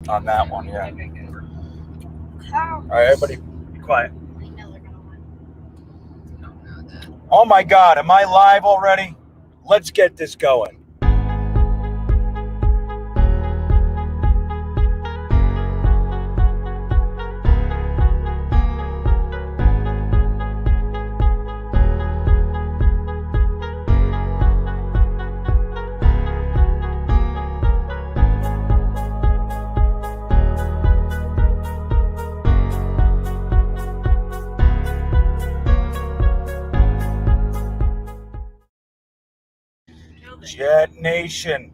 On that one, yeah. All right, everybody be quiet. Oh my God, am I live already? Let's get this going. Jet Nation,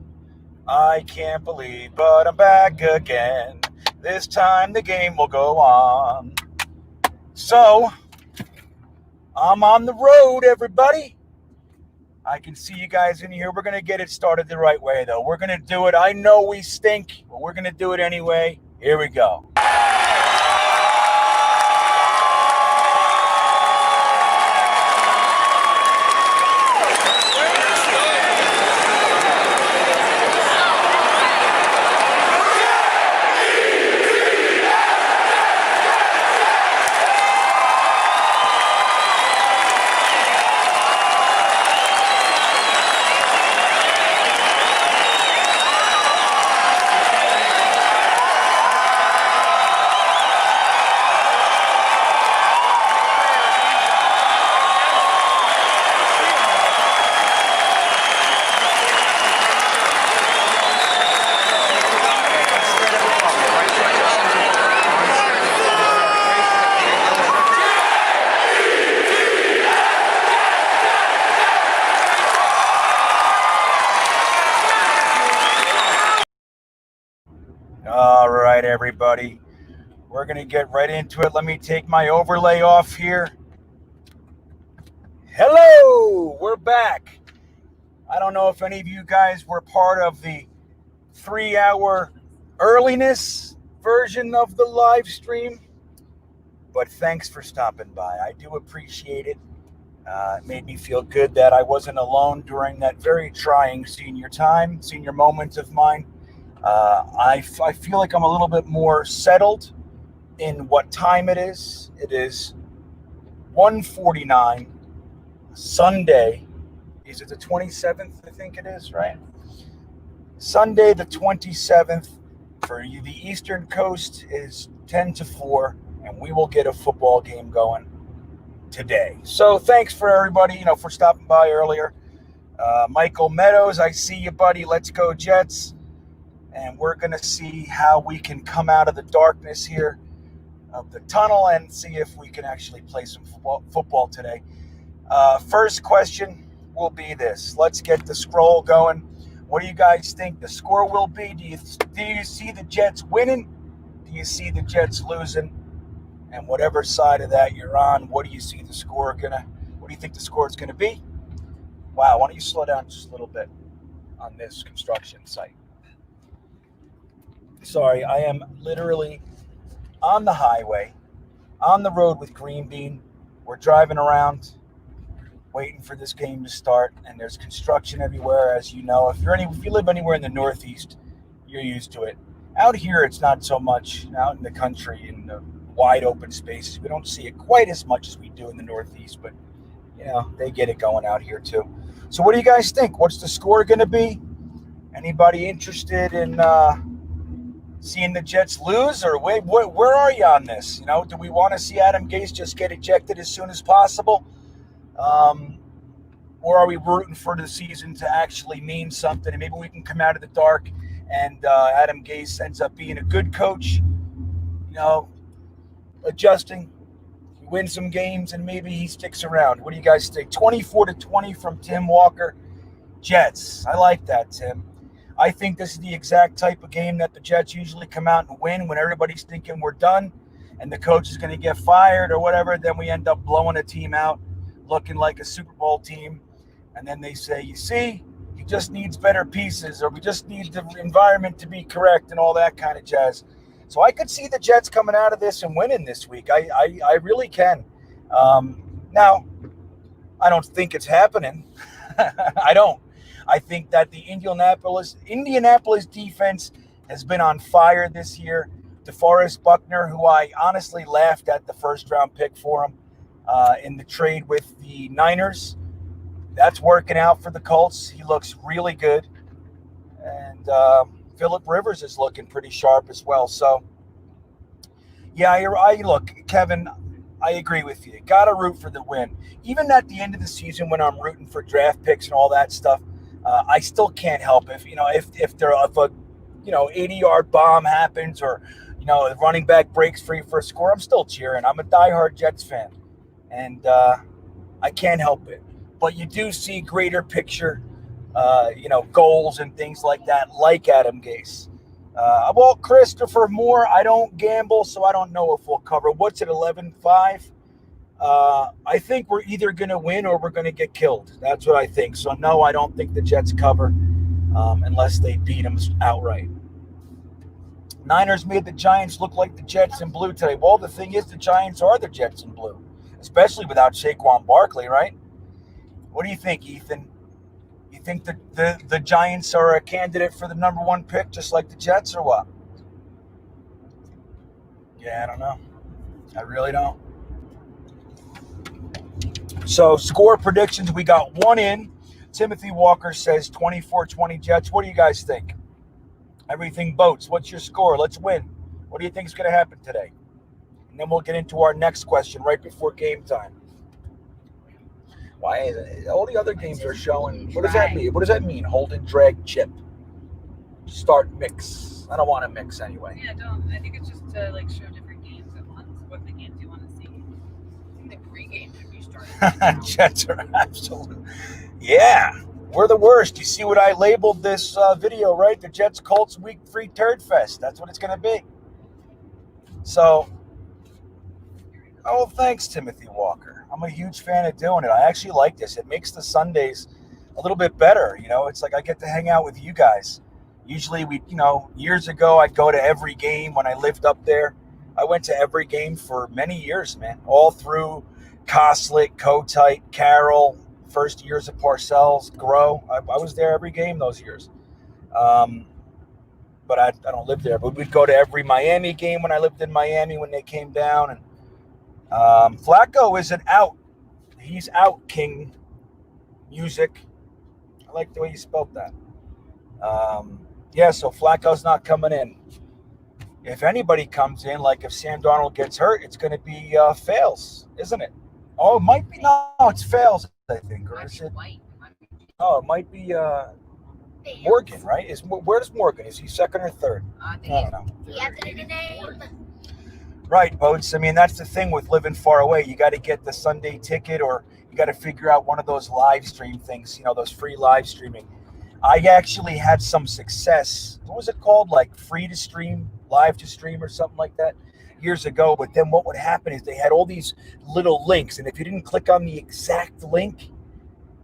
I can't believe, but I'm back again. This time the game will go on. So, I'm on the road, everybody. I can see you guys in here. We're going to get it started the right way, though. We're going to do it. I know we stink, but we're going to do it anyway. Here we go. All right, everybody. We're going to get right into it. Let me take my overlay off here. Hello, we're back. I don't know if any of you guys were part of the 3-hour earliness version of the live stream, but thanks for stopping by. I do appreciate it. It made me feel good that I wasn't alone during that very trying senior moment of mine. I feel like I'm a little bit more settled in what time it is. It is 1:49 Sunday. Is it the 27th? I think it is, right? Sunday the 27th. For you, the Eastern Coast is 10 to 4, and we will get a football game going today. So thanks for everybody, for stopping by earlier. Michael Meadows, I see you, buddy. Let's go Jets. And we're going to see how we can come out of the darkness here of the tunnel and see if we can actually play some football today. First question will be this. Let's get the scroll going. What do you guys think the score will be? Do you see the Jets winning? Do you see the Jets losing? And whatever side of that you're on, what do you think the score is going to be? Wow, why don't you slow down just a little bit on this construction site? Sorry, I am literally on the highway, on the road with Green Bean. We're driving around, waiting for this game to start, and there's construction everywhere, as you know. If you live anywhere in the Northeast, you're used to it. Out here, it's not so much. Out in the country, in the wide open spaces, we don't see it quite as much as we do in the Northeast, but they get it going out here too. So what do you guys think? What's the score going to be? Anybody interested in seeing the Jets lose, or where are you on this? Do we want to see Adam Gase just get ejected as soon as possible? Or are we rooting for the season to actually mean something, and maybe we can come out of the dark and Adam Gase ends up being a good coach, adjusting, win some games, and maybe he sticks around. What do you guys think? 24-20 from Tim Walker. Jets. I like that, Tim. I think this is the exact type of game that the Jets usually come out and win when everybody's thinking we're done and the coach is going to get fired or whatever. Then we end up blowing a team out, looking like a Super Bowl team. And then they say, you see, he just needs better pieces, or we just need the environment to be correct and all that kind of jazz. So I could see the Jets coming out of this and winning this week. I really can. Now, I don't think it's happening. I don't. I think that the Indianapolis defense has been on fire this year. DeForest Buckner, who I honestly laughed at the first-round pick for him in the trade with the Niners. That's working out for the Colts. He looks really good. And Phillip Rivers is looking pretty sharp as well. So, yeah, look, Kevin, I agree with you. Got to root for the win. Even at the end of the season when I'm rooting for draft picks and all that stuff, I still can't help if a 80-yard bomb happens or the running back breaks free for a score. I'm still cheering. I'm a diehard Jets fan, and I can't help it. But you do see greater picture, goals and things like that, like Adam Gase. Well, Christopher Moore, I don't gamble, so I don't know if we'll cover. What's it, 11-5? I think we're either going to win or we're going to get killed. That's what I think. So, no, I don't think the Jets cover unless they beat them outright. Niners made the Giants look like the Jets in blue today. Well, the thing is, the Giants are the Jets in blue, especially without Saquon Barkley, right? What do you think, Ethan? You think the Giants are a candidate for the number one pick, just like the Jets, or what? Yeah, I don't know. I really don't. So, score predictions, we got one in. Timothy Walker says 24-20 Jets. What do you guys think? Everything boats. What's your score? Let's win. What do you think is going to happen today? And then we'll get into our next question right before game time. Why all the other games are showing? What does that mean? What does that mean? Hold and drag chip. Start mix. I don't want to mix anyway. Yeah, don't. I think it's just to show different games at once. What the games you want to see. I think the pregame should be starting. Jets are absolute. Yeah, we're the worst. You see what I labeled this video, right? The Jets Colts Week 3 Turd Fest. That's what it's going to be. So, thanks, Timothy Walker. I'm a huge fan of doing it. I actually like this. It makes the Sundays a little bit better. It's like I get to hang out with you guys. Usually years ago, I'd go to every game when I lived up there. I went to every game for many years, man. All through Coslick, Kotite, Carroll, first years of Parcells, Grow. I was there every game those years. But I don't live there. But we'd go to every Miami game when I lived in Miami when they came down. And Flacco isn't out. He's out, King Music. I like the way you spelled that. So Flacco's not coming in. If anybody comes in, like if Sam Darnold gets hurt, it's going to be Fails, isn't it? Oh, it might be. No, it's Fails, I think. Or is it? Oh, it might be Morgan, right? Where's Morgan? Is he second or third? I don't know. Right, Boats. I mean, that's the thing with living far away. You got to get the Sunday ticket, or you got to figure out one of those live stream things, those free live streaming. I actually had some success. What was it called? Like free to stream, live to stream or something like that years ago. But then what would happen is they had all these little links. And if you didn't click on the exact link,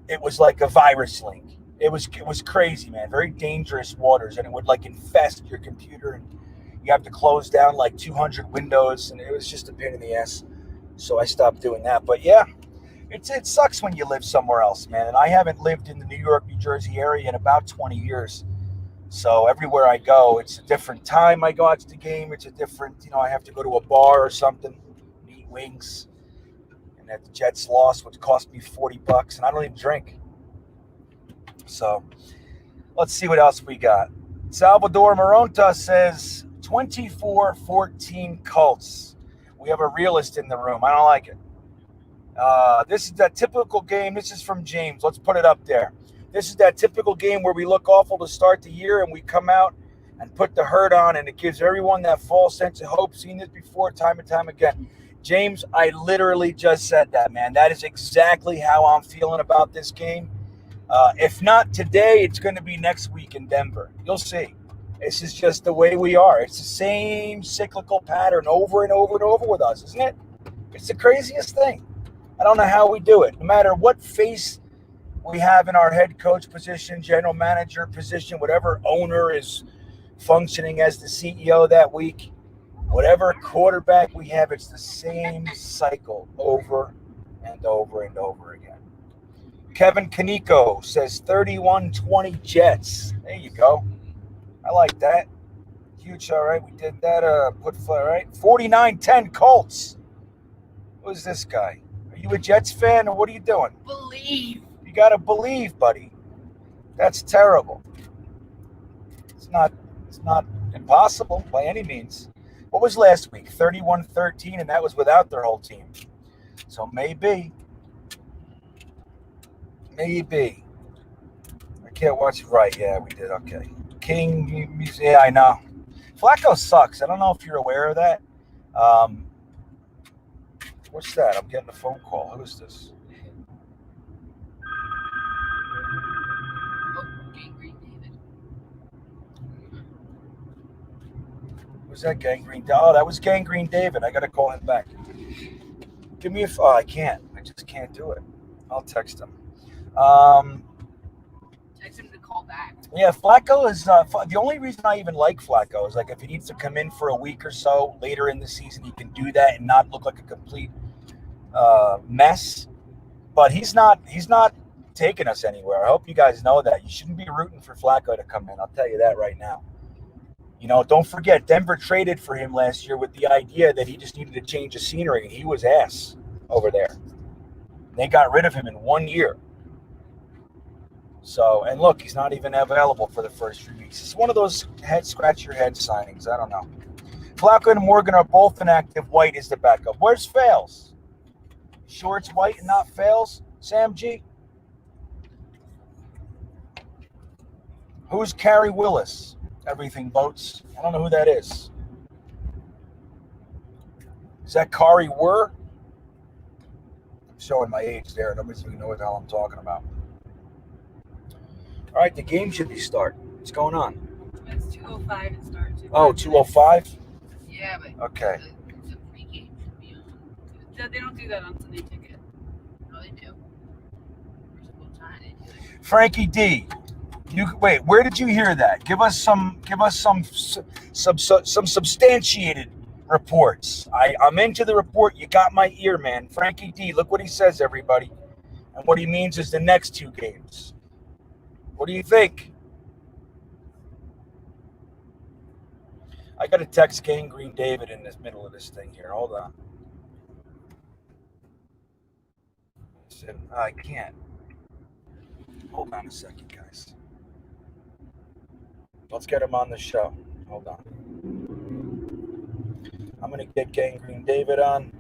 it was like a virus link. It was crazy, man. Very dangerous waters. And it would infest your computer. And you have to close down 200 windows. And it was just a pain in the ass. So I stopped doing that. But yeah. It sucks when you live somewhere else, man. And I haven't lived in the New York, New Jersey area in about 20 years. So everywhere I go, it's a different time I go out to the game. It's a different, I have to go to a bar or something, eat wings. And that the Jets lost, which cost me $40, and I don't even drink. So let's see what else we got. Salvador Moronta says 24-14 Colts. We have a realist in the room. I don't like it. This is that typical game. This is from James. Let's put it up there. This is that typical game where we look awful to start the year and we come out and put the hurt on, and it gives everyone that false sense of hope. Seen this before time and time again. James, I literally just said that, man. That is exactly how I'm feeling about this game. If not today, it's going to be next week in Denver. You'll see. This is just the way we are. It's the same cyclical pattern over and over and over with us, isn't it? It's the craziest thing. I don't know how we do it. No matter what face we have in our head coach position, general manager position, whatever owner is functioning as the CEO that week, whatever quarterback we have, it's the same cycle over and over and over again. Kevin Kaneko says 31-20 Jets. There you go. I like that. Huge, all right. We did that. Put fly, all right. 49-10 Colts. Who's this guy? Are you a Jets fan or what are you doing? Believe. You gotta believe, buddy. That's terrible. It's not impossible by any means. What was last week? 31-13, and that was without their whole team. So maybe. I can't watch it right. Yeah, we did. Okay. King, yeah, I know. Flacco sucks. I don't know if you're aware of that. What's that? I'm getting a phone call. Who is this? Gangrene David. Was that Gangrene? Oh, that was Gangrene David. I got to call him back. Give me oh, I can't. I just can't do it. I'll text him. Text him to call back. Yeah, Flacco is the only reason I even like Flacco is like if he needs to come in for a week or so later in the season, he can do that and not look like a complete mess. But he's not taking us anywhere. I hope you guys know that. You shouldn't be rooting for Flacco to come in. I'll tell you that right now. You know, don't forget, Denver traded for him last year with the idea that he just needed to change the scenery, and he was ass over there. They got rid of him in 1 year. So, and look, he's not even available for the first 3 weeks. It's one of those scratch-your-head signings. I don't know. Flacco and Morgan are both inactive. White is the backup. Where's Fales? Sure it's White and not Fales? Sam G? Who's Carrie Willis? Everything Boats. I don't know who that is. Is that Kari Wurr? I'm showing my age there. Nobody's even know what the hell I'm talking about. All right, the game should be starting. What's going on? It's 2:05 it starts. Oh, 2:05? Yeah, but okay. The pregame should be on. They don't do that on Sunday Ticket. No, they do. Frankie D. Wait, where did you hear that? Give us some substantiated reports. I'm into the report. You got my ear, man. Frankie D, look what he says, everybody. And what he means is the next 2 games. What do you think? I got to text Gangrene David in the middle of this thing here. Hold on. I can't. Hold on a second, guys. Let's get him on the show. Hold on. I'm going to get Gangrene David on.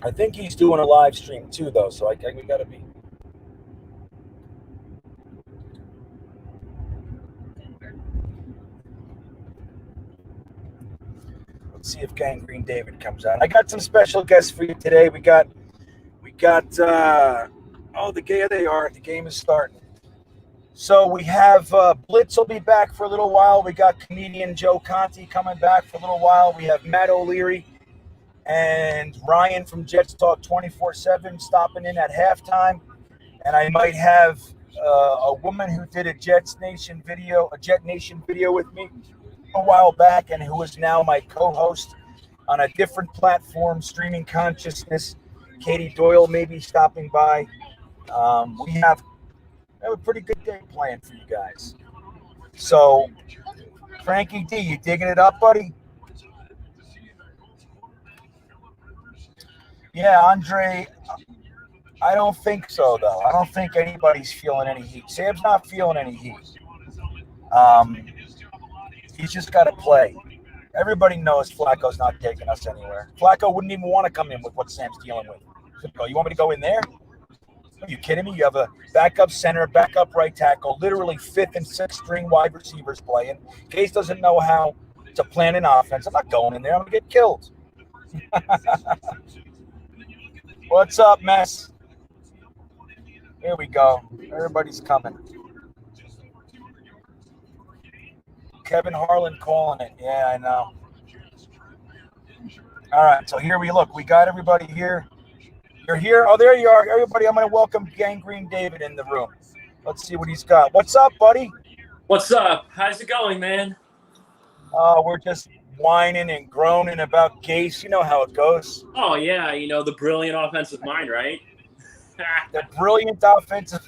I think he's doing a live stream too, though, so we got to be. Let's see if Gangrene David comes on. I got some special guests for you today. We got. There they are. The game is starting. So we have Blitz will be back for a little while. We got comedian Joe Conti coming back for a little while. We have Matt O'Leary and Ryan from Jets Talk 24/7 stopping in at halftime. And I might have a woman who did a Jet Nation video with me a while back and who is now my co-host on a different platform, Streaming Consciousness. Katie Doyle may be stopping by. We have a pretty good day planned for you guys. So, Frankie D, you digging it up, buddy? Yeah, Andre, I don't think so, though. I don't think anybody's feeling any heat. Sam's not feeling any heat. He's just got to play. Everybody knows Flacco's not taking us anywhere. Flacco wouldn't even want to come in with what Sam's dealing with. You want me to go in there? Are you kidding me? You have a backup center, backup right tackle, literally 5th and 6th string wide receivers playing. Case doesn't know how to plan an offense. I'm not going in there. I'm going to get killed. What's up, mess? Here we go. Everybody's coming. Kevin Harlan calling it. Yeah, I know. All right, so here we look. We got everybody here. You're here? Oh, there you are. Everybody, I'm going to welcome Gangrene David in the room. Let's see what he's got. What's up, buddy? What's up? How's it going, man? We're just whining and groaning about Gase. You know how it goes. Oh, yeah. The brilliant offensive mind, right? The brilliant offensive.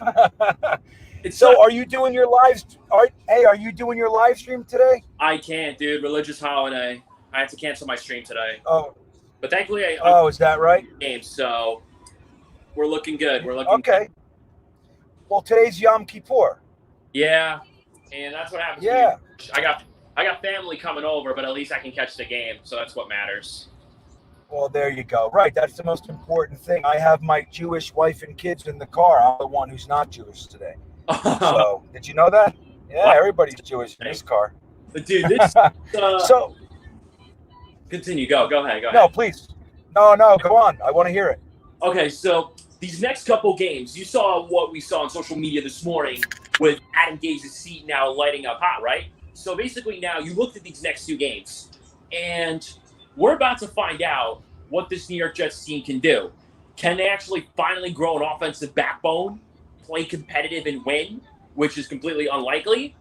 So are you doing your live? Are you doing your live stream today? I can't, dude. Religious holiday. I have to cancel my stream today. Oh, But thankfully, I'm is that right? game, so we're looking good. We're looking Okay. good. Well, today's Yom Kippur. Yeah, and that's what happens. Yeah. I got family coming over, but at least I can catch the game, so that's what matters. Well, there you go. Right, that's the most important thing. I have my Jewish wife and kids in the car. I'm the one who's not Jewish today. So, did you know that? Yeah, What? everybody's Jewish in this car. Dude, this. So, continue. Go ahead. no, please. No, go on. I want to hear it. Okay, so these next couple games, you saw what we saw on social media this morning with Adam Gaze's seat now lighting up hot, right? So basically now you looked at these next two games, and we're about to find out what this New York Jets team can do. Can they actually finally grow an offensive backbone, play competitive and win, which is completely unlikely?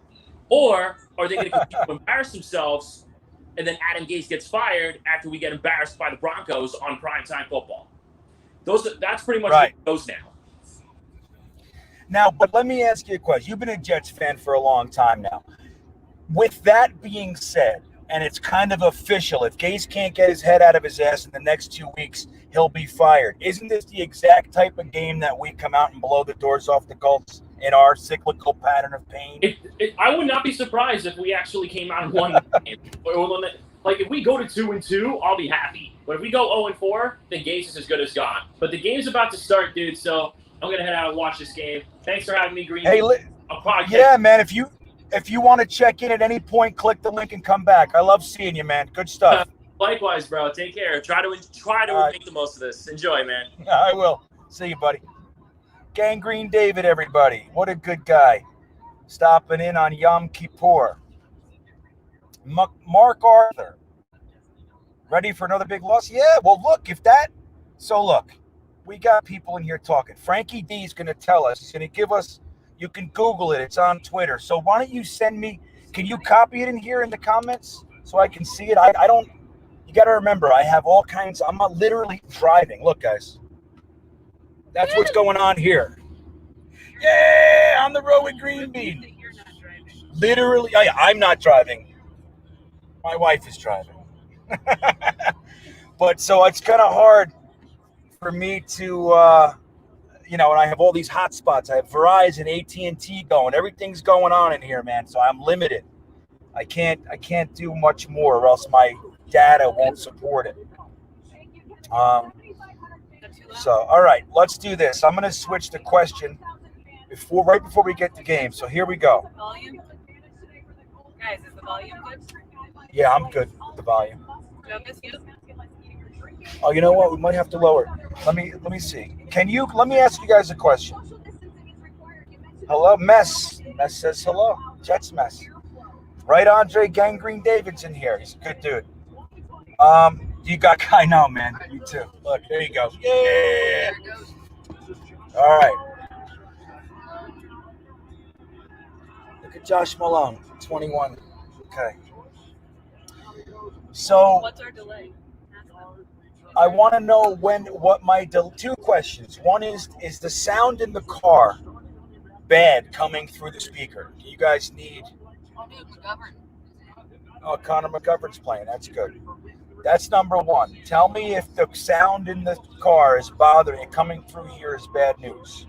Or are they going to continue to embarrass themselves, and then Adam Gase gets fired after we get embarrassed by the Broncos on primetime football? That's pretty much Right. what it goes now. Now, but let me ask you a question. You've been a Jets fan for a long time now. With that being said, and it's kind of official, if Gase can't get his head out of his ass in the next 2 weeks, he'll be fired. Isn't this the exact type of game that we come out and blow the doors off the Colts in our cyclical pattern of pain? I would not be surprised if we actually came out and won the game. Like, if we go to 2-2, I'll be happy. But if we go 0-4, then Gase is as good as gone. But the game's about to start, dude, so I'm going to head out and watch this game. Thanks for having me, Green. Hey, yeah, man, if you want to check in at any point, click the link and come back. I love seeing you, man. Good stuff. Likewise, bro. Take care. Try to make the most of this. Enjoy, man. I will. See you, buddy. Gangrene David, everybody. What a good guy. Stopping in on Yom Kippur. Mark Arthur. Ready for another big loss? Yeah, well, look, look, we got people in here talking. Frankie D is going to tell us. He's going to give us, you can Google it. It's on Twitter. So why don't you send me, can you copy it in here in the comments so I can see it? I don't, you got to remember, I have all kinds, I'm not literally driving. Look, guys, that's what's going on here. Yeah, on the road with Green Bean. Literally, I'm not driving. My wife is driving. But so it's kind of hard for me to, and I have all these hot spots. I have Verizon, AT&T going. Everything's going on in here, man. So I'm limited. I can't do much more, or else my data won't support it. So all right, let's do this. I'm gonna switch the question right before we get to game. So here we go. Volume? Guys, is the volume good? Yeah, I'm good with the volume. Do I miss you? Oh, you know what? We might have to lower it. Let me see. Let me ask you guys a question. Hello, Mess. Mess says hello. Jets Mess. Right, Andre Gangrene David's in here. He's a good dude. You got, I know, man. You too. Look, there you go. Yeah. All right. Look at Josh Malone, 21. Okay. So What's our delay? I want to know two questions. One is the sound in the car bad coming through the speaker? Do you guys need? Oh, Connor McGovern's playing. That's good. That's number one. Tell me if the sound in the car is bothering you. Coming through here is bad news.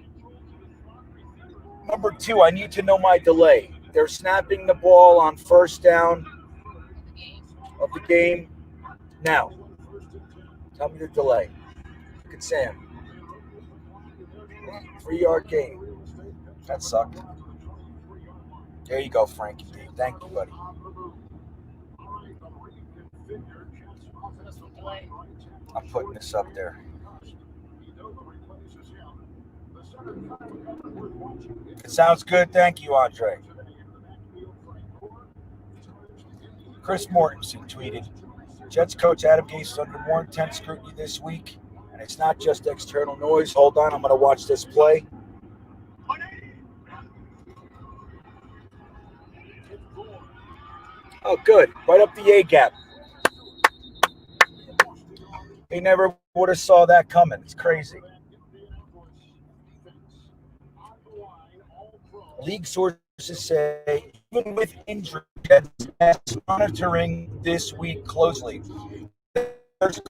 Number two, I need to know my delay. They're snapping the ball on first down of the game. Now, tell me the delay. Look at Sam. 3-yard gain. That sucked. There you go, Frankie. Thank you, buddy. I'm putting this up there. It sounds good. Thank you, Andre. Chris Mortensen tweeted, Jets coach Adam Gase is under more intense scrutiny this week, and it's not just external noise. Hold on, I'm going to watch this play. Oh, good. Right up the A-gap. He never would have saw that coming. It's crazy. League sources say, even with injury, Jets monitoring this week closely. There's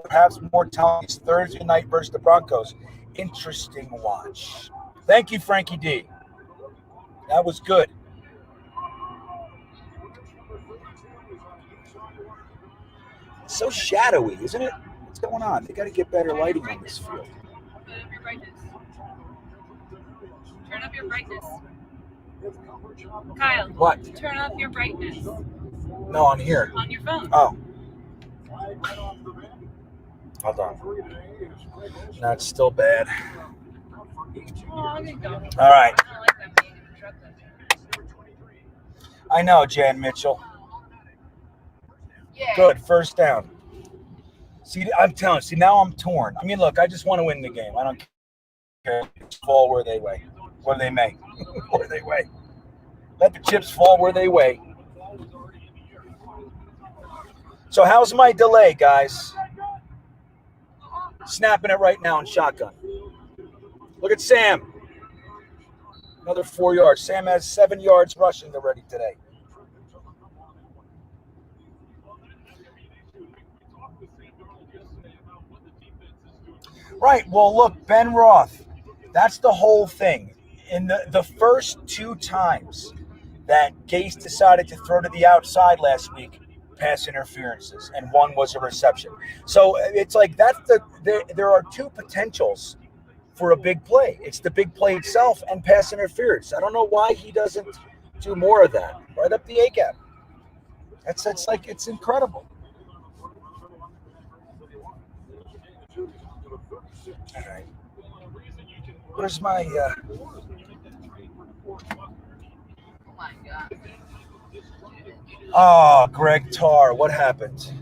perhaps more talent Thursday night versus the Broncos. Interesting watch. Thank you, Frankie D. That was good. It's so shadowy, isn't it? What's going on? They got to get better lighting on this field. Put up your brightness. Turn up your brightness. Kyle. What? Turn up your brightness. No, I'm here. On your phone. Oh. Hold on. No, it's still bad. Oh, there you go. All right. I don't like that being in the truck. I know, Jan Mitchell. Yeah. Good. First down. See, I'm telling you. See, now I'm torn. I mean, look, I just want to win the game. I don't care. Fall where they may. Where they may. Where they may. Let the chips fall where they may. So how's my delay, guys? Snapping it right now in shotgun. Look at Sam. Another 4 yards. Sam has 7 yards rushing already today. Right. Well, look, Ben Roth. That's the whole thing. In the first 2 times that Gase decided to throw to the outside last week, pass interferences, and one was a reception. So it's like there are 2 potentials for a big play. It's the big play itself and pass interference. I don't know why he doesn't do more of that. Right up the A gap. It's like it's incredible. All right. Where's my Oh my God. Greg Tarr, what happened?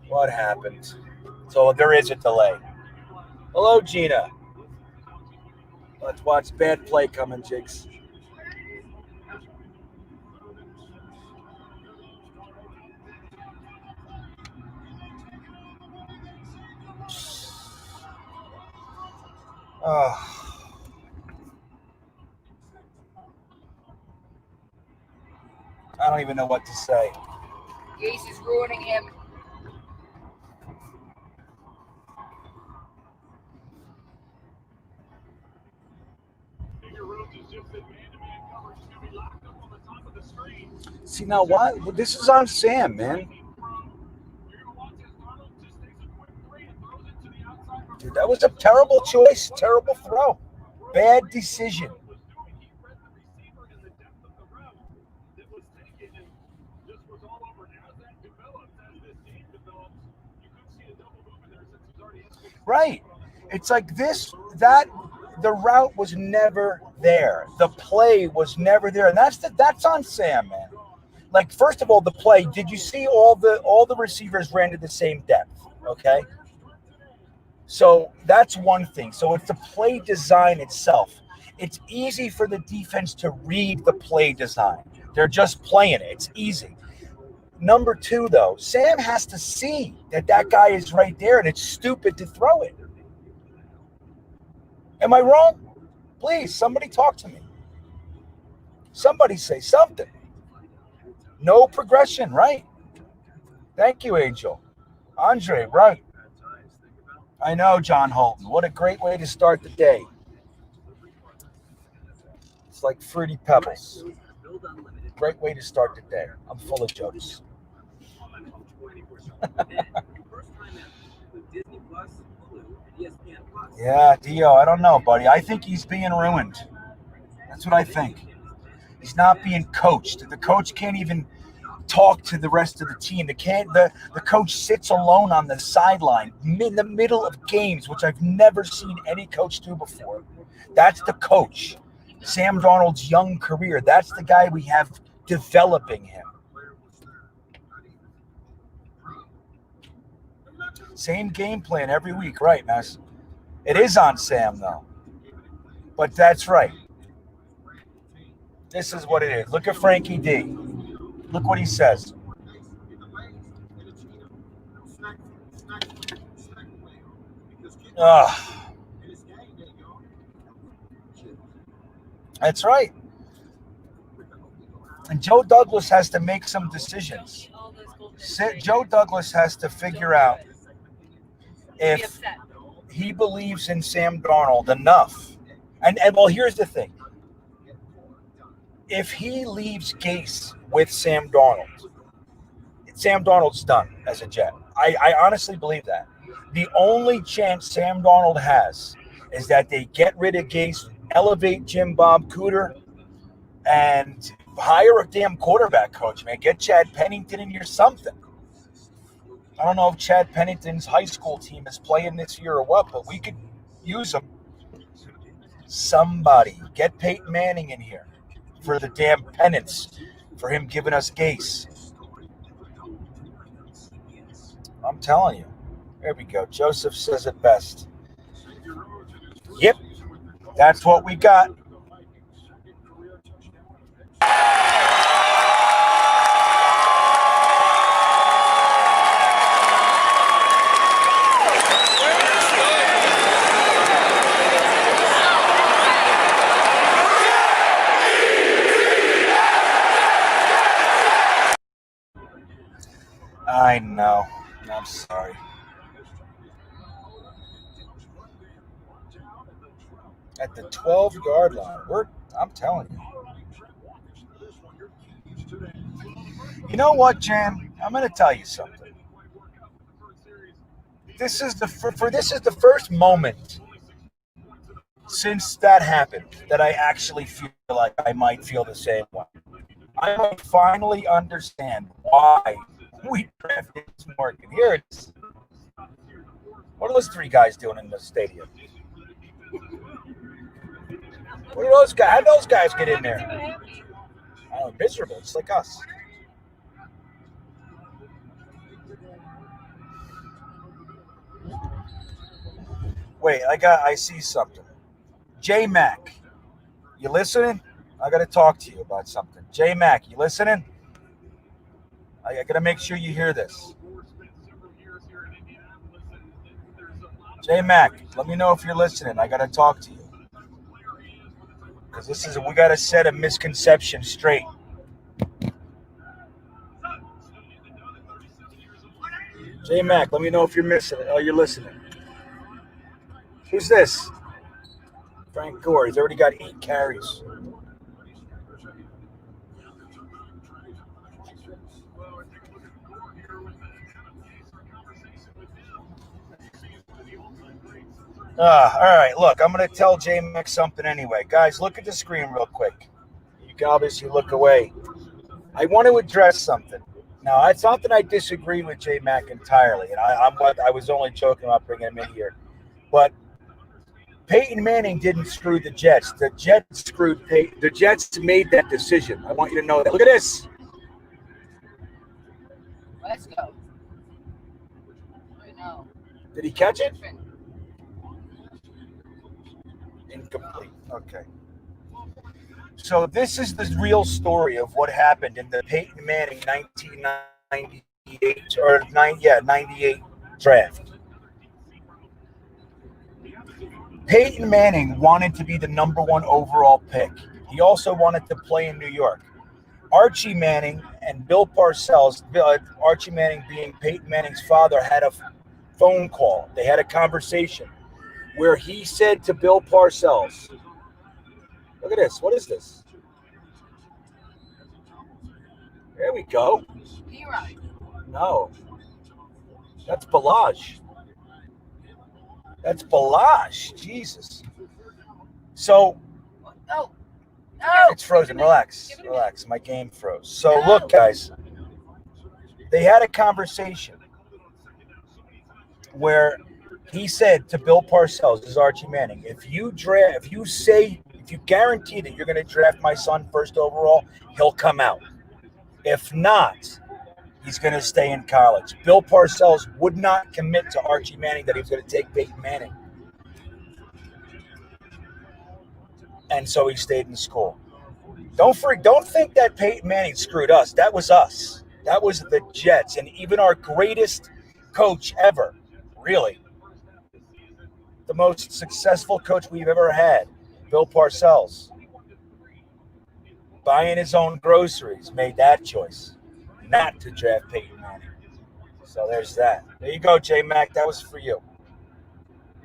What happened? So there is a delay. Hello, Gina. Let's watch bad play coming, Jigs. I don't even know what to say. Gase is ruining him. See, now why? This is on Sam, man. Dude, that was a terrible choice, terrible throw. Bad decision. Right. It's like the route was never there. The play was never there. And that's on Sam, man. Like, first of all, the play, did you see all the receivers ran to the same depth? Okay. So that's one thing. So it's the play design itself. It's easy for the defense to read the play design. They're just playing it. It's easy. Number 2, though, Sam has to see that guy is right there, and it's stupid to throw it. Am I wrong? Please, somebody talk to me. Somebody say something. No progression, right? Thank you, Angel. Andre, right. I know, John Holton. What a great way to start the day. It's like Fruity Pebbles. Great way to start the day. I'm full of jokes. Yeah, Dio, I don't know, buddy. I think he's being ruined. That's what I think. He's not being coached. The coach can't even talk to the rest of the team. The coach sits alone on the sideline in the middle of games, which I've never seen any coach do before. That's the coach. Sam Darnold's young career. That's the guy we have developing him. Same game plan every week, right, Mess? It is on Sam, though. But that's right. This is what it is. Look at Frankie D. Look what he says. That's right. And Joe Douglas has to make some decisions. All those Goldman Joe Strikers. Douglas has to figure out Be if upset. he believes in Sam Darnold enough. And well, here's the thing. If he leaves Gase with Sam Darnold's done as a Jet. I honestly believe that. The only chance Sam Darnold has is that they get rid of Gase, elevate Jim Bob Cooter, and hire a damn quarterback coach, man. Get Chad Pennington in here, something. I don't know if Chad Pennington's high school team is playing this year or what, but we could use him. Somebody. Get Peyton Manning in here for the damn penance for him giving us Gase. I'm telling you. There we go. Joseph says it best. Yep. That's what we got. I know. I'm sorry. At the 12-yard line. I'm telling you. You know what, Jan? I'm going to tell you something. This is the first moment since that happened that I actually feel like I might feel the same way. I might finally understand why we drafted Morgan. Here it is. What are those three guys doing in the stadium? What are those guys? How did those guys get in there? Oh, miserable, just like us. Wait, I see something. J Mac, you listening? I got to talk to you about something. J Mac, you listening? I got to make sure you hear this. J Mac, let me know if you're listening. I got to talk to you. Because we got to set a misconception straight. J Mac, let me know if you're missing it. Oh, you're listening. Who's this? Frank Gore. He's already got 8 carries. All right, look, I'm going to tell J Mac something anyway. Guys, look at the screen real quick. You can obviously look away. I want to address something. Now, it's not that I disagree with J Mac entirely, and I was only joking about bringing him in here. But Peyton Manning didn't screw the Jets. The Jets screwed Peyton. The Jets made that decision. I want you to know that. Look at this. Let's go. I know. Did he catch it? Incomplete. Okay. So this is the real story of what happened in the Peyton Manning 1998 98 draft. Peyton Manning wanted to be the number 1 overall pick. He also wanted to play in New York. Archie Manning and Bill Parcells, Archie Manning being Peyton Manning's father, had a phone call. They had a conversation where he said to Bill Parcells, look at this. What is this? There we go. No. That's Balaj. That's Balaj. Jesus. So, No. it's frozen. Relax. Relax. My game froze. So, look, guys. They had a conversation where he said to Bill Parcells, this is Archie Manning, if you guarantee that you're going to draft my son first overall, he'll come out. If not, he's going to stay in college. Bill Parcells would not commit to Archie Manning that he was going to take Peyton Manning. And so he stayed in school. Don't think that Peyton Manning screwed us. That was us. That was the Jets. And even our greatest coach ever, really, the most successful coach we've ever had, Bill Parcells, buying his own groceries, made that choice not to draft Peyton Manning. So there's that. There you go, J Mac. That was for you.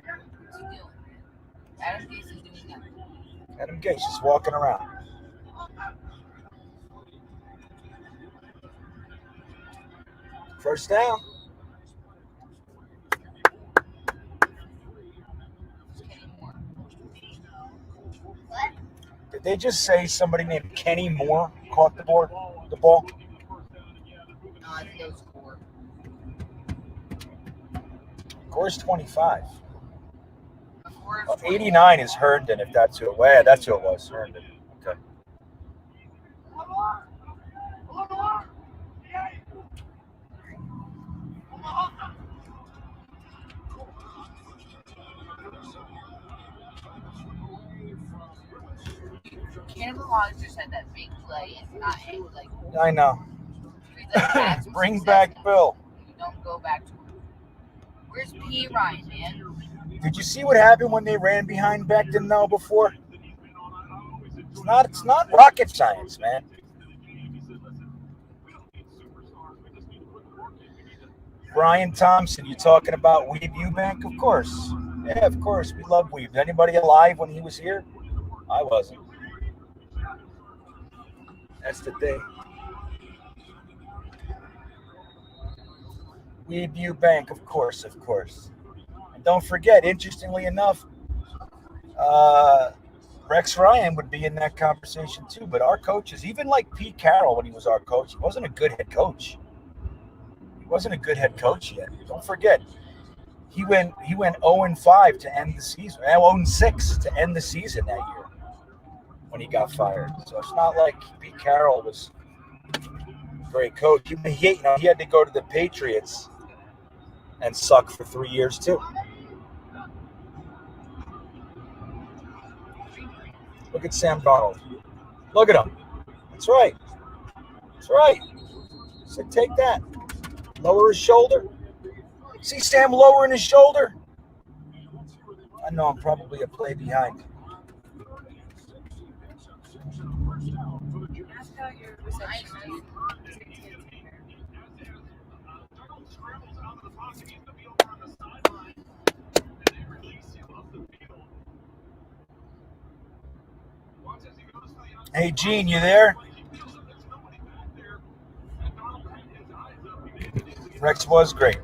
What's he doing? Adam Gase is doing nothing. Adam Gase just walking around. First down. Kenny Moore. Did they just say somebody named Kenny Moore caught the ball? I think it was Gore. Gore's 25. Gore Oh, 89 is Herndon, if that's who it was. Yeah, that's who it was, Herndon. Okay. Cannibal Hawks just had that big play and not hit, like, I know. that's Bring back Bill. You don't go back to him. Where's P. Ryan, man? Did you see what happened when they ran behind Becton now before? It's not rocket science, man. Brian Thompson, you talking about Weeb Eubank? Of course. Yeah, of course. We love Weeb. Anybody alive when he was here? I wasn't. That's the thing. Weeb Eubank, of course. And don't forget, interestingly enough, Rex Ryan would be in that conversation too. But our coaches, even like Pete Carroll when he was our coach, he wasn't a good head coach. He wasn't a good head coach yet. Don't forget, he went 0-5 to end the season. 0-6 to end the season that year when he got fired. So it's not like Pete Carroll was a great coach. He had to go to the Patriots and suck for 3 years too. Look at Sam Darnold. Look at him. That's right. So take that. Lower his shoulder. See Sam lowering his shoulder? I know I'm probably a play behind. Ask out your reception. Hey, Gene, you there? Rex was great.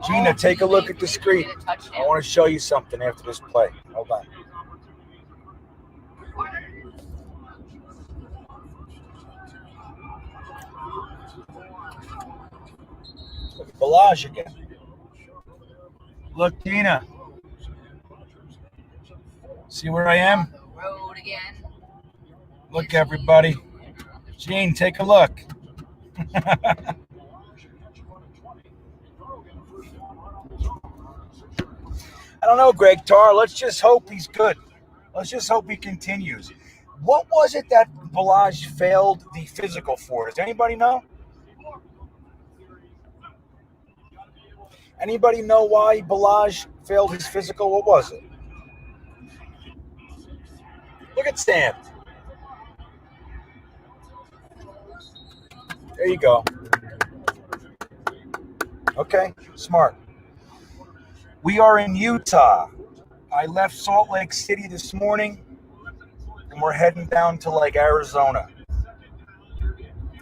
Gina, take a look at the screen. I want to show you something after this play. Hold on. Look at Balaj again. Look, Gina. See where I am? Road again. Look, everybody. Gene, take a look. I don't know, Greg Tarr. Let's just hope he's good. Let's just hope he continues. What was it that Balaj failed the physical for? Does anybody know? Anybody know why Balaj failed his physical? What was it? Look at Sam. There you go. Okay, smart. We are in Utah. I left Salt Lake City this morning, and we're heading down to like Arizona.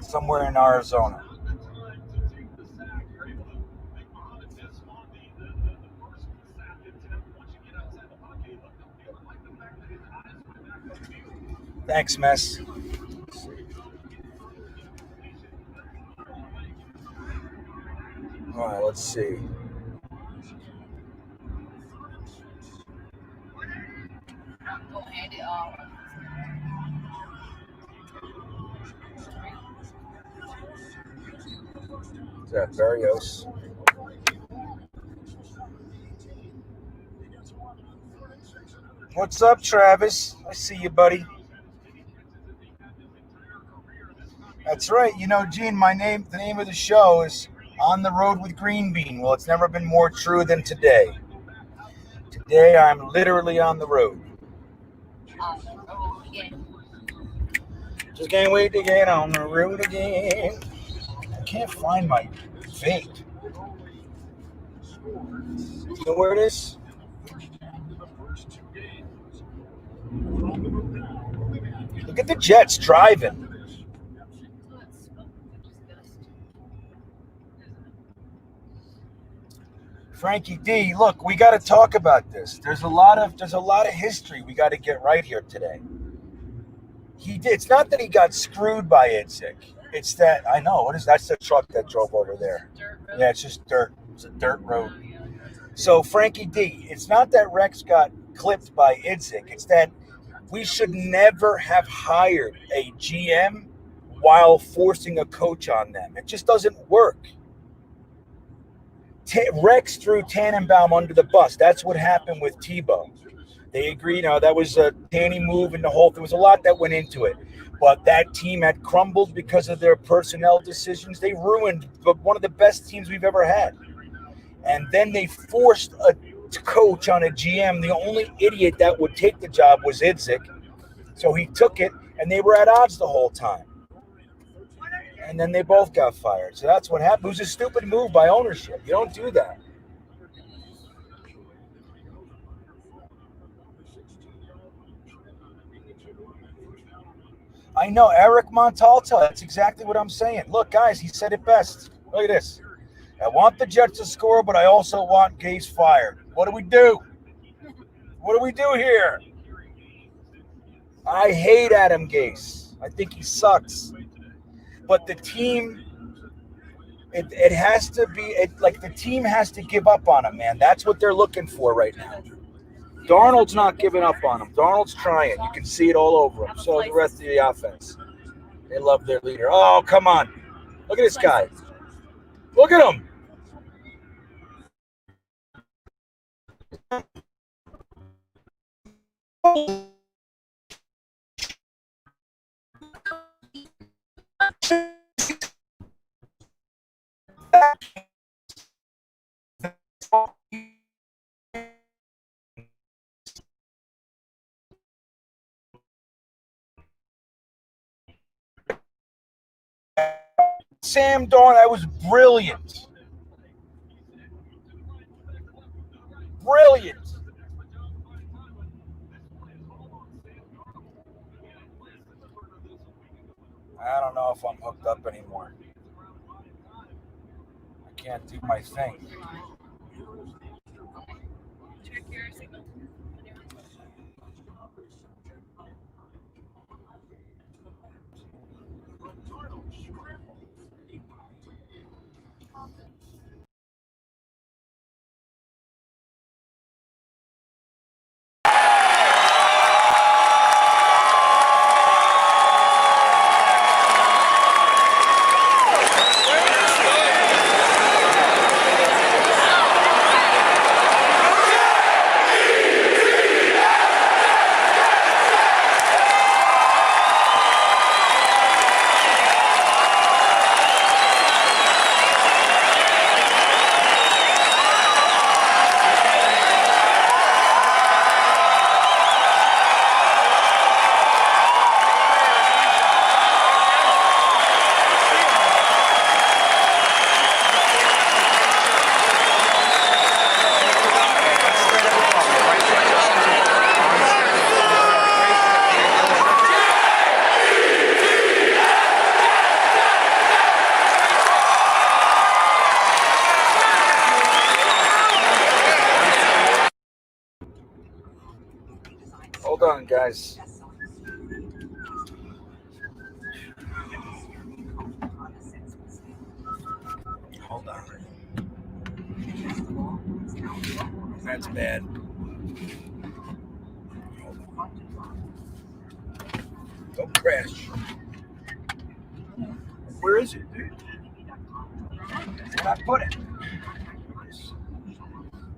Somewhere in Arizona. Thanks, Mess. All right, let's see. Don't hand it off. Is that Barrios? What's up, Travis? I see you, buddy. That's right. You know, Gene, the name of the show is On the Road with Green Bean. Well, it's never been more true than today. Today, I'm literally on the road. On the road again. Just can't wait to get on the road again. I can't find my vape. You know where it is? Look at the Jets driving. Frankie D, look, we got to talk about this. There's a lot of history we got to get right here today. It's not that he got screwed by Idzik. It's that I know what is that's the truck that drove over there. Yeah, it's just dirt. It's a dirt road. So Frankie D, it's not that Rex got clipped by Idzik. It's that we should never have hired a GM while forcing a coach on them. It just doesn't work. Rex threw Tannenbaum under the bus. That's what happened with Tebow. They agreed, that was a Tanny move and the whole, there was a lot that went into it. But that team had crumbled because of their personnel decisions. They ruined one of the best teams we've ever had. And then they forced a coach on a GM. The only idiot that would take the job was Idzik. So he took it, and they were at odds the whole time. And then they both got fired. So that's what happened. It was a stupid move by ownership. You don't do that. I know, Eric Montalto. That's exactly what I'm saying. Look, guys, he said it best. Look at this. I want the Jets to score, but I also want Gase fired. What do we do? What do we do here? I hate Adam Gase. I think he sucks. But the team, it has to be, the team has to give up on him, man. That's what they're looking for right now. Darnold's not giving up on him. Darnold's trying. You can see it all over him. So the rest of the offense. They love their leader. Oh, come on. Look at this guy. Look at him. Sam Darnold, that was brilliant. Brilliant. I don't know if I'm hooked up anymore. I can't do my thing. Check your signal. Hold on, guys. Hold on. That's bad. Don't crash. Where is it, dude? Where'd I put it?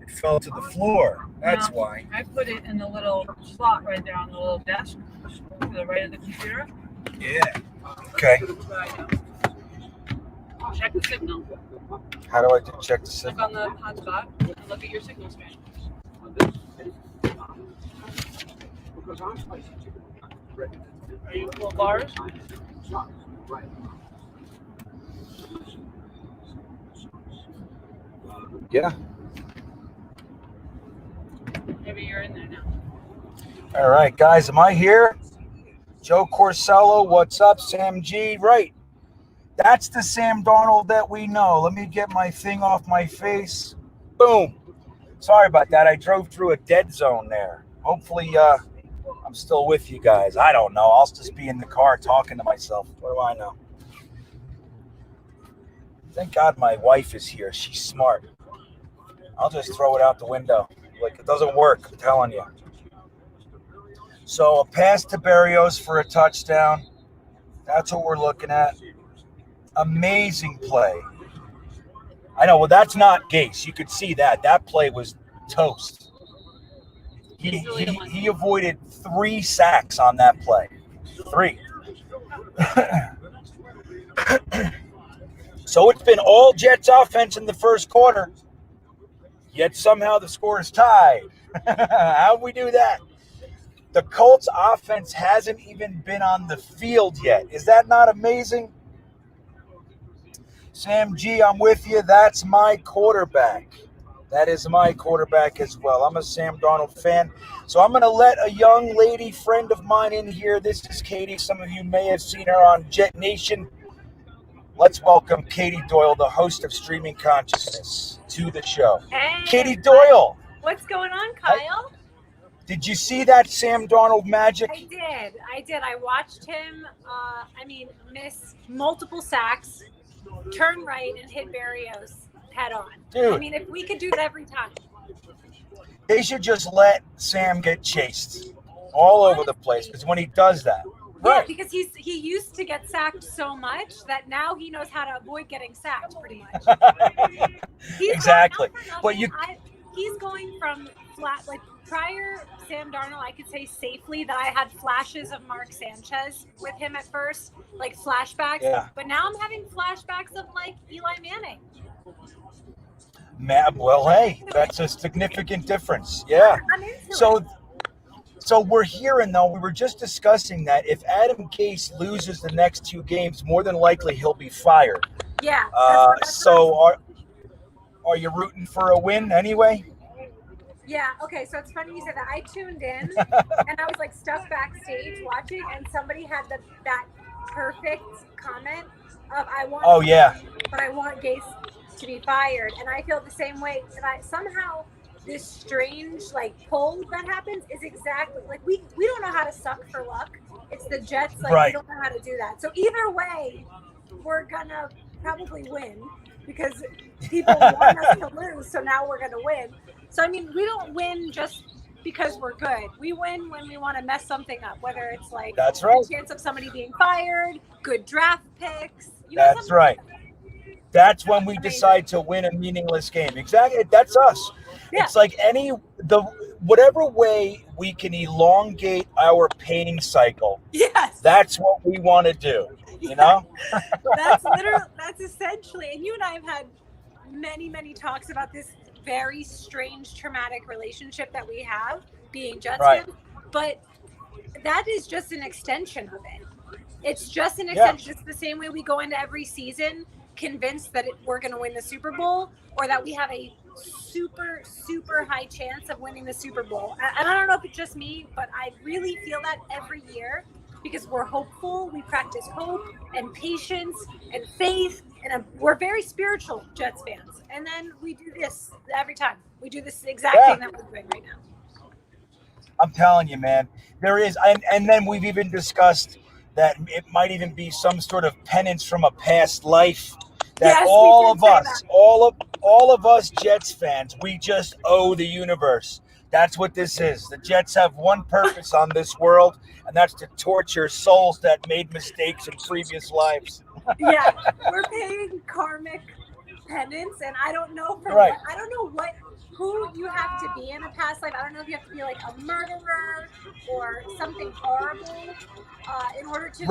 It fell to the floor. That's why. I put it in the little slot right there on the little desk to the right of the computer. Yeah. Okay. Check the signal. How do I check the Click signal? on the hotspot and look at your signal stream. Are you full bars? Yeah. Maybe you're in there now. All right, guys, am I here? Joe Corsello, what's up? Sam G, right. That's the Sam Darnold that we know. Let me get my thing off my face. Boom. Sorry about that. I drove through a dead zone there. Hopefully, I'm still with you guys. I don't know. I'll just be in the car talking to myself. What do I know? Thank God my wife is here. She's smart. I'll just throw it out the window. Like, it doesn't work, I'm telling you. So a pass to Berrios for a touchdown. That's what we're looking at. Amazing play. I know, well, that's not Gase. You could see that. That play was toast. He avoided 3 sacks on that play. 3. So it's been all Jets offense in the first quarter, yet somehow the score is tied. How'd we do that? The Colts offense hasn't even been on the field yet. Is that not amazing? Sam G, I'm with you. That's my quarterback. That is my quarterback as well. I'm a Sam Darnold fan. So I'm going to let a young lady friend of mine in here. This is Katie. Some of you may have seen her on Jet Nation. Let's welcome Katie Doyle, the host of Streaming Consciousness, to the show. Hey, Katie Doyle. what's going on, Kyle? Did you see that Sam Darnold magic? I did. I watched him, miss multiple sacks, turn right, and hit Berrios head on. Dude. I mean, if we could do that every time. They should just let Sam get chased all over the place, because when he does that. Yeah, Right. because he used to get sacked so much that now he knows how to avoid getting sacked pretty much. Exactly. But he's going from flat, like prior Sam Darnold, I could say safely that I had flashes of Mark Sanchez with him at first, like flashbacks. Yeah. But now I'm having flashbacks of like Eli Manning. Well, hey, that's a significant difference. Yeah. I'm into it. So we're hearing, though, we were just discussing that if Adam Gase loses the next 2 games, more than likely he'll be fired. Yeah. So are you rooting for a win anyway? Yeah, okay, so it's funny you said that. I tuned in and I was like stuck backstage watching, and somebody had that perfect comment of I want but I want Gase to be fired. And I feel the same way. And I somehow this strange like pull that happens is exactly like we don't know how to suck for luck. It's the Jets, like right. We don't know how to do that. So either way, we're gonna probably win because people want us to lose, so now we're gonna win. So I mean, we don't win just because we're good. We win when we want to mess something up, whether it's like that's right. the chance of somebody being fired, good draft picks. That's right. That's when we decide to win a meaningless game. Exactly. That's us. Yeah. It's like whatever way we can elongate our pain cycle. Yes. That's what we want to do. You know? That's essentially, and you and I have had many, many talks about this very strange traumatic relationship that we have being Jets fans, but that is just an extension of it. It's just an extension. Yeah. It's the same way we go into every season convinced that we're going to win the Super Bowl, or that we have a super, super high chance of winning the Super Bowl. And I don't know if it's just me, but I really feel that every year because we're hopeful. We practice hope and patience and faith, and we're very spiritual Jets fans. And then we do this every time. We do this exact thing that we're doing right now. I'm telling you, man, there is. And then we've even discussed that it might even be some sort of penance from a past life that all of us Jets fans, we just owe the universe. That's what this is. The Jets have one purpose on this world, and that's to torture souls that made mistakes in previous lives. Yeah, we're paying karmic penance, and I don't know who you have to be in a past life. I don't know if you have to be like a murderer or something horrible in order to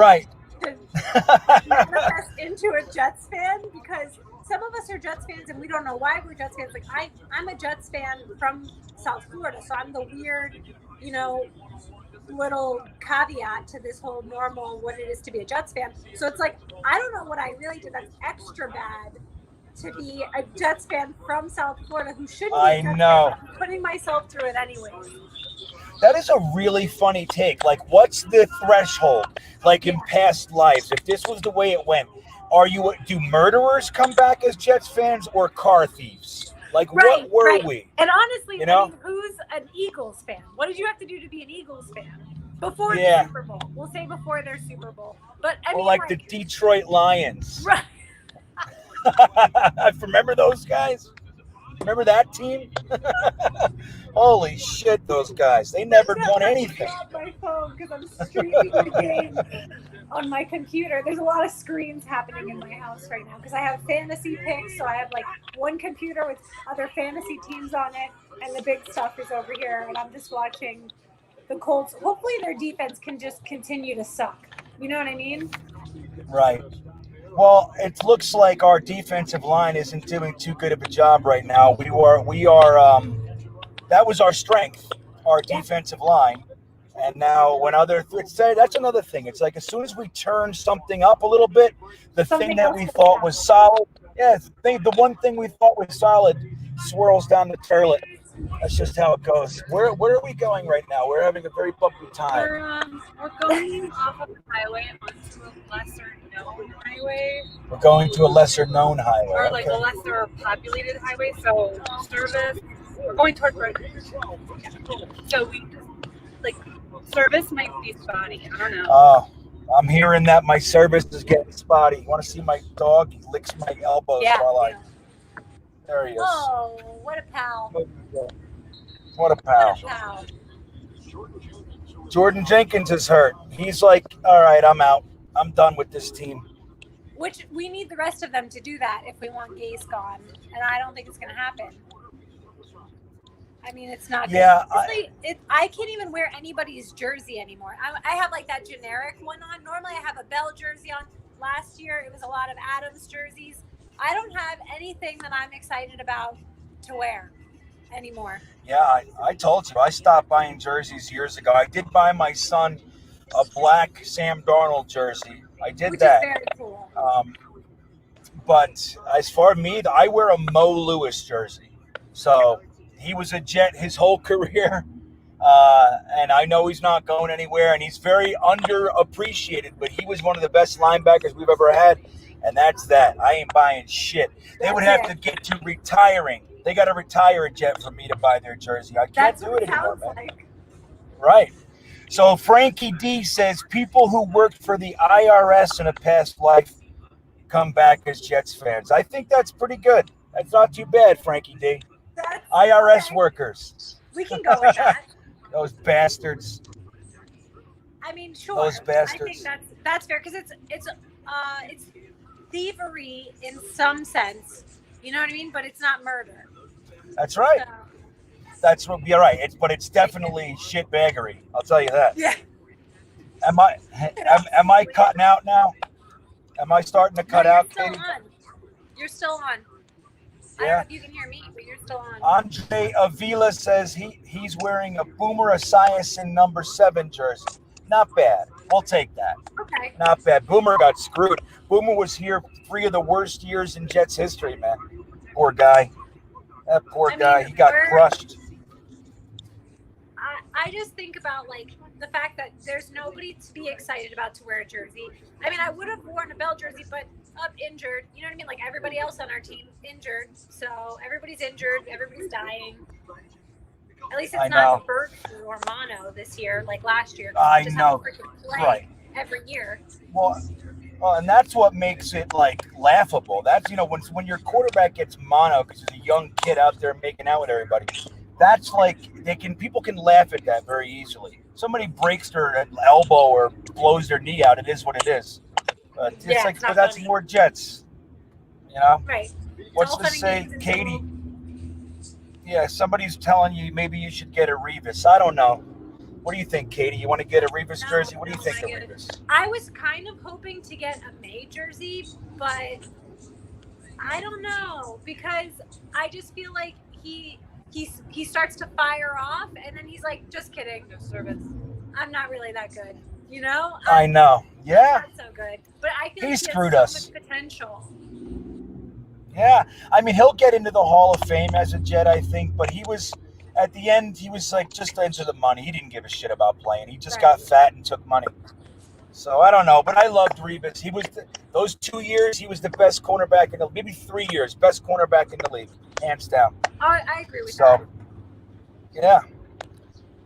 manifest into a Jets fan, because some of us are Jets fans and we don't know why we're Jets fans. Like I'm a Jets fan from South Florida, so I'm the weird, little caveat to this whole normal what it is to be a Jets fan. So it's like, I don't know what I really did that's extra bad to be a Jets fan from South Florida who shouldn't be a Jets fan, but I'm putting myself through it anyway. That is a really funny take. Like, what's the threshold? Like in past lives, if this was the way it went, do murderers come back as Jets fans or car thieves? Like, what were we? And honestly, you know? I mean, who's an Eagles fan? What did you have to do to be an Eagles fan? Before the Super Bowl. We'll say before their Super Bowl. But I mean, like the Detroit Lions. Right. Remember those guys? Remember that team? Holy shit, those guys. They never won anything. I have my phone because I'm streaming the game on my computer. There's a lot of screens happening in my house right now because I have fantasy picks. So I have like one computer with other fantasy teams on it, and the big stuff is over here. And I'm just watching the Colts. Hopefully their defense can just continue to suck. You know what I mean? Right. Well, it looks like our defensive line isn't doing too good of a job right now. We are. That was our strength, our defensive line, and now when that's another thing. It's like as soon as we turn something up a little bit, the thing that we thought was solid, the one thing we thought was solid swirls down the toilet. That's just how it goes. Where are we going right now? We're having a very bumpy time. We're going off of the highway onto a lesser known highway. We're going to a lesser known highway. Or like a lesser populated highway. So service, we're going toward Brighton. So we service might be spotty. I don't know. Oh, I'm hearing that my service is getting spotty. You want to see my dog? He licks my elbows There he is. Oh, what a pal. What a pal. Jordan Jenkins is hurt. He's like, all right, I'm out. I'm done with this team. Which we need the rest of them to do that if we want Gase gone. And I don't think it's going to happen. I mean, it's not. Yeah. I can't even wear anybody's jersey anymore. I have like that generic one on. Normally I have a Bell jersey on. Last year it was a lot of Adams jerseys. I don't have anything that I'm excited about to wear anymore. Yeah, I told you. I stopped buying jerseys years ago. I did buy my son a black Sam Darnold jersey. I did that. Which is very cool. But as for me, I wear a Mo Lewis jersey. So he was a Jet his whole career. And I know he's not going anywhere. And he's very underappreciated. But he was one of the best linebackers we've ever had. And that's that. I ain't buying shit. They would have to get to retiring. They got to retire a Jet for me to buy their jersey. I can't do it anymore, man. Like. Right. So Frankie D says people who worked for the IRS in a past life come back as Jets fans. I think that's pretty good. That's not too bad, Frankie D. IRS workers. We can go with that. Those bastards. I mean, sure. Those bastards. I think that's fair because it's thievery in some sense. You know what I mean? But it's not murder. That's right. So. That's what you're right. It's definitely shitbaggery. I'll tell you that. Yeah. Am I cutting out now? Am I starting to cut out, Katie? You're still on. I don't know if you can hear me, but you're still on. Andre Avila says he's wearing a Boomer Esiason number 7 jersey. Not bad. We'll take that. Okay. Not bad. Boomer got screwed. Boomer was here 3 of the worst years in Jets history, man. Poor guy. That poor guy. He got crushed. I just think about like the fact that there's nobody to be excited about to wear a jersey. I mean, I would have worn a Bell jersey, but up injured. You know what I mean? Like everybody else on our team injured. So everybody's injured. Everybody's dying. At least it's not bird flu or mono this year, like last year. I know. Right. Every year. Well, and that's what makes it like laughable. That's when your quarterback gets mono because he's a young kid out there making out with everybody. That's like people can laugh at that very easily. Somebody breaks their elbow or blows their knee out. It is what it is. But but that's funny. More Jets. Right. What's to say, Katie? Yeah, somebody's telling you maybe you should get a Revis. I don't know. What do you think, Katie? You want to get a Revis jersey? What do you think of Revis? I was kind of hoping to get a May jersey, but I don't know because I just feel like he starts to fire off and then he's like, just kidding, no service. I'm not really that good. You know? I know. Yeah. I'm not so good. But I feel He like screwed he has us. so much potential. Yeah. I mean, he'll get into the Hall of Fame as a Jet, I think, but he was, at the end, he was like just into the money. He didn't give a shit about playing. He just got fat and took money. So I don't know, but I loved Revis. He was those 2 years. He was the best cornerback in the maybe 3 years, best cornerback in the league, hands down. I agree with that. Yeah.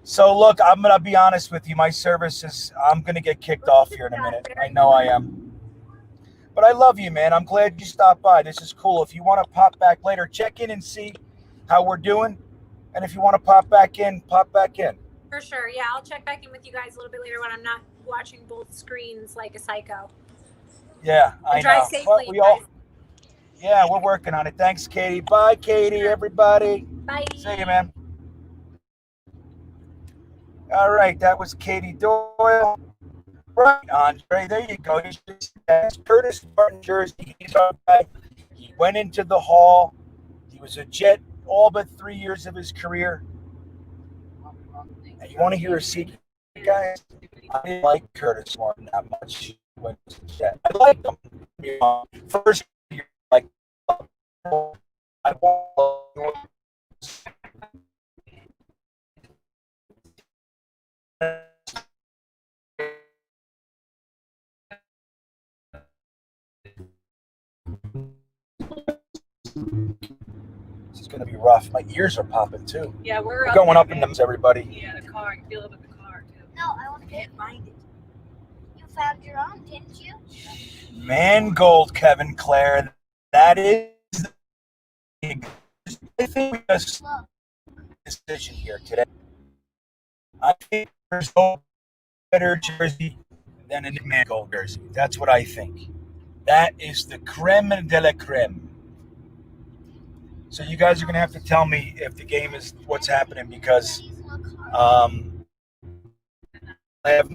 So look, I'm gonna be honest with you. My service is. I'm gonna get kicked off here in a minute. I know I am. But I love you, man. I'm glad you stopped by. This is cool. If you want to pop back later, check in and see how we're doing. And if you want to pop back in, pop back in. For sure. Yeah, I'll check back in with you guys a little bit later when I'm not watching both screens like a psycho. Yeah, I know. Drive safely, But we all. Yeah, we're working on it. Thanks, Katie. Bye, Katie, everybody. Bye. See you, man. All right, that was Katie Doyle. Right, Andre, there you go. That's Curtis Martin jersey. He's our guy. He went into the Hall. He was a Jet all but 3 years of his career. And you want to hear a secret, guys? I didn't like Curtis Martin that much when he was a Jet. I liked him. First year, like, I want. This is going to be rough. My ears are popping too. Yeah, we're going up in them, everybody. Yeah, the car. I can feel it with the car too. No, I want to get find it. You found your own, didn't you? Mangold, Kevin Clare. That is the I think we just decision here today. I think there's no better jersey than a Mangold jersey. That's what I think. That is the creme de la creme. So you guys are going to have to tell me if the game is what's happening because I have